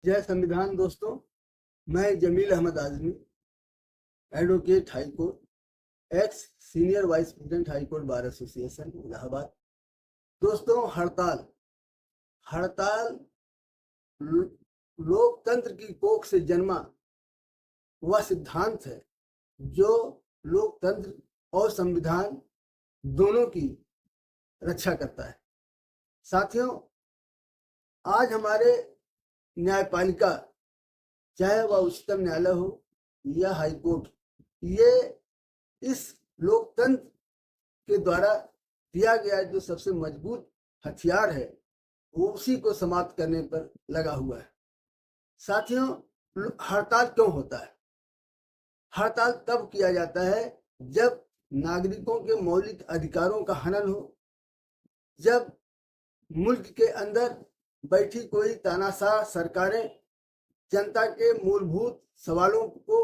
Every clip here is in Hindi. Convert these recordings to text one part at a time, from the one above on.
जय संविधान दोस्तों। मैं Jamil Ahmad Azmi, advocate high court, ex senior vice president high court bar association Allahabad. दोस्तों, हड़ताल हड़ताल लोकतंत्र की कोख से जन्मा वह सिद्धांत है जो लोकतंत्र और संविधान दोनों की रक्षा करता है। साथियों, आज हमारे न्यायपालिका, चाहे वह उच्चतम न्यायालय हो या हाई कोर्ट, ये इस लोकतंत्र के द्वारा दिया गया जो सबसे मजबूत हथियार है, उसी को समाप्त करने पर लगा हुआ है। साथियों, हड़ताल क्यों होता है? हड़ताल तब किया जाता है जब नागरिकों के मौलिक अधिकारों का हनन हो, जब मुल्क के अंदर बैठी कोई तानाशाह सरकारें जनता के मूलभूत सवालों को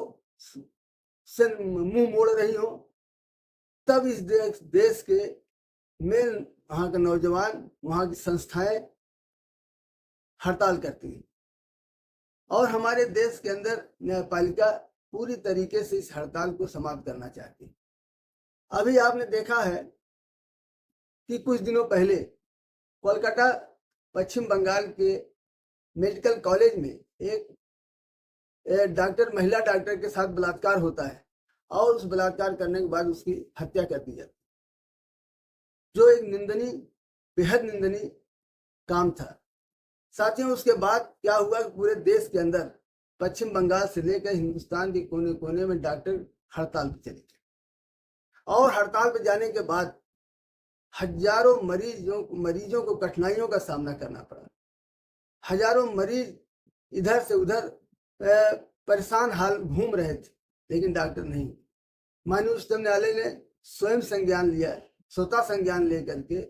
से मुंह मोड़ रही हो, तब इस देश के में वहाँ के नौजवान, वहाँ की संस्थाएं हड़ताल करती हैं और हमारे देश के अंदर न्यायपालिका पूरी तरीके से इस हड़ताल को समाप्त करना चाहती है। अभी आपने देखा है कि कुछ दिनों पहले कोलकाता पश्चिम बंगाल के मेडिकल कॉलेज में एक महिला डॉक्टर के साथ बलात्कार होता है और उस बलात्कार करने के बाद उसकी हत्या कर दी जाती है, जो एक निंदनीय, बेहद निंदनीय काम था। साथियों, उसके बाद क्या हुआ कि पूरे देश के अंदर पश्चिम बंगाल से लेकर हिंदुस्तान के कोने कोने में डॉक्टर हड़ताल पर चले गए और हड़ताल पर जाने के बाद हजारों मरीजों को कठिनाइयों का सामना करना पड़ा। हजारों मरीज इधर से उधर परेशान हाल घूम रहे थे, लेकिन डॉक्टर नहीं। माननीय उच्चतम न्यायालय ने स्वयं संज्ञान लिया, स्वतः संज्ञान लेकर के,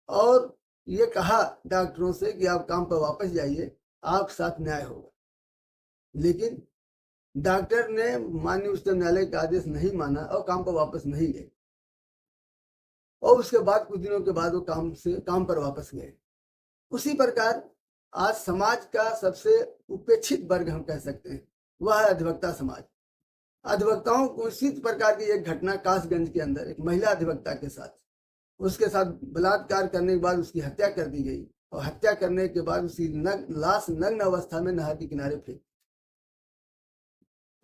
और ये कहा डॉक्टरों से कि आप काम पर वापस जाइए, आपके साथ न्याय होगा। लेकिन डॉक्टर ने माननीय उच्चतम न्यायालय का आदेश नहीं माना और काम पर वापस नहीं गए और उसके बाद कुछ दिनों के बाद वो काम पर वापस गए। उसी प्रकार आज समाज का सबसे उपेक्षित वर्ग हम कह सकते हैं, वह है अधिवक्ता समाज। अधिवक्ताओं को इसी प्रकार की एक घटना कासगंज के अंदर एक महिला अधिवक्ता के साथ, उसके साथ बलात्कार करने के बाद उसकी हत्या कर दी गई और हत्या करने के बाद उसकी लाश नग्न अवस्था में नहर के किनारे फेंक।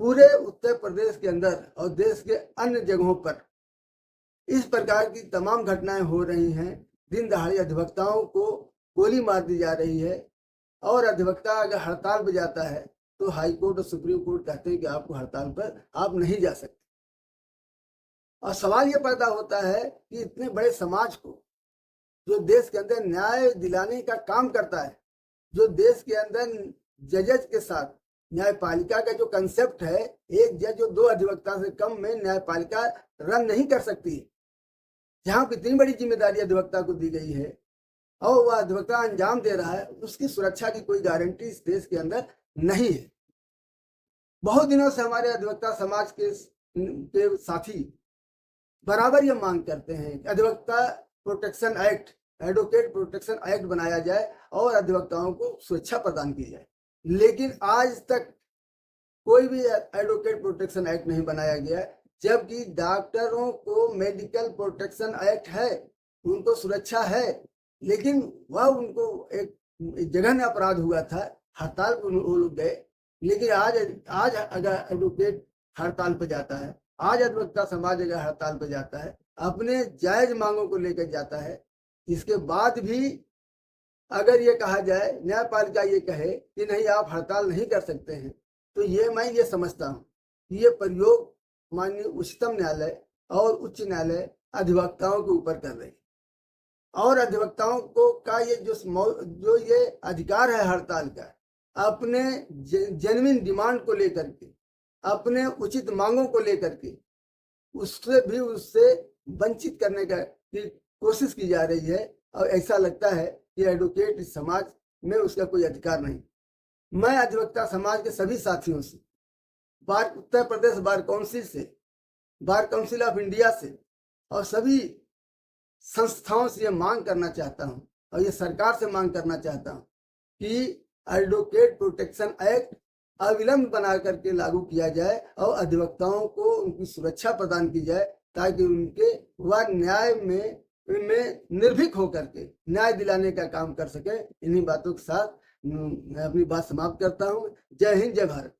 पूरे उत्तर प्रदेश के अंदर और देश के अन्य जगहों पर इस प्रकार की तमाम घटनाएं हो रही हैं। दिन दहाड़े अधिवक्ताओं को गोली मार दी जा रही है और अधिवक्ता अगर हड़ताल पर जाता है तो हाई कोर्ट और सुप्रीम कोर्ट कहते हैं कि आपको हड़ताल पर आप नहीं जा सकते। और सवाल यह पैदा होता है कि इतने बड़े समाज को, जो देश के अंदर न्याय दिलाने का काम करता है, जो देश के अंदर जजेस के साथ न्यायपालिका का जो कंसेप्ट है, एक जज और 2 अधिवक्ता से कम में न्यायपालिका रन नहीं कर सकती, जहां इतनी बड़ी जिम्मेदारी अधिवक्ता को दी गई है और वह अधिवक्ता अंजाम दे रहा है, उसकी सुरक्षा की कोई गारंटी इस देश के अंदर नहीं है। बहुत दिनों से हमारे अधिवक्ता समाज के साथी बराबर ये मांग करते हैं कि अधिवक्ता protection act, advocate protection act बनाया जाए और अधिवक्ताओं को सुरक्षा प्रदान की जाए। लेकिन आज तक कोई भी एडवोकेट प्रोटेक्शन एक्ट नहीं बनाया गया, जबकि डॉक्टरों को मेडिकल प्रोटेक्शन एक्ट है, उनको सुरक्षा है, लेकिन वह उनको एक जघन्य अपराध हुआ था, हड़ताल पर वो लोग गए। लेकिन आज अगर एडवोकेट हड़ताल पर जाता है, आज अधिवक्ता समाज अगर हड़ताल पर जाता है, अपने जायज मांगों को लेकर जाता है, इसके बाद भी अगर ये कहा जाए, न्यायपालिका ये कहे कि नहीं आप हड़ताल नहीं कर सकते हैं, तो मैं ये समझता हूँ कि ये प्रयोग माननीय उच्चतम न्यायालय और उच्च न्यायालय अधिवक्ताओं के ऊपर कर रहे हैं और अधिवक्ताओं को का ये जो ये अधिकार है हड़ताल का, अपने जेन्युइन डिमांड को लेकर के, अपने उचित मांगों को लेकर के, उससे वंचित करने की कोशिश की जा रही है और ऐसा लगता है कि एडवोकेट इस समाज में उसका कोई अधिकार नहीं। मैं अधिवक्ता समाज के सभी साथियों से, उत्तर प्रदेश बार काउंसिल से, बार काउंसिल ऑफ इंडिया से और सभी संस्थाओं से ये मांग करना चाहता हूँ और ये सरकार से मांग करना चाहता हूँ कि एडवोकेट प्रोटेक्शन एक्ट अविलंब बना करके लागू किया जाए और अधिवक्ताओं को उनकी सुरक्षा प्रदान की जाए, ताकि उनके वह न्याय में निर्भीक होकर के न्याय दिलाने का काम कर सके। इन्हीं बातों के साथ मैं अपनी बात समाप्त करता हूँ। जय हिंद, जय भारत।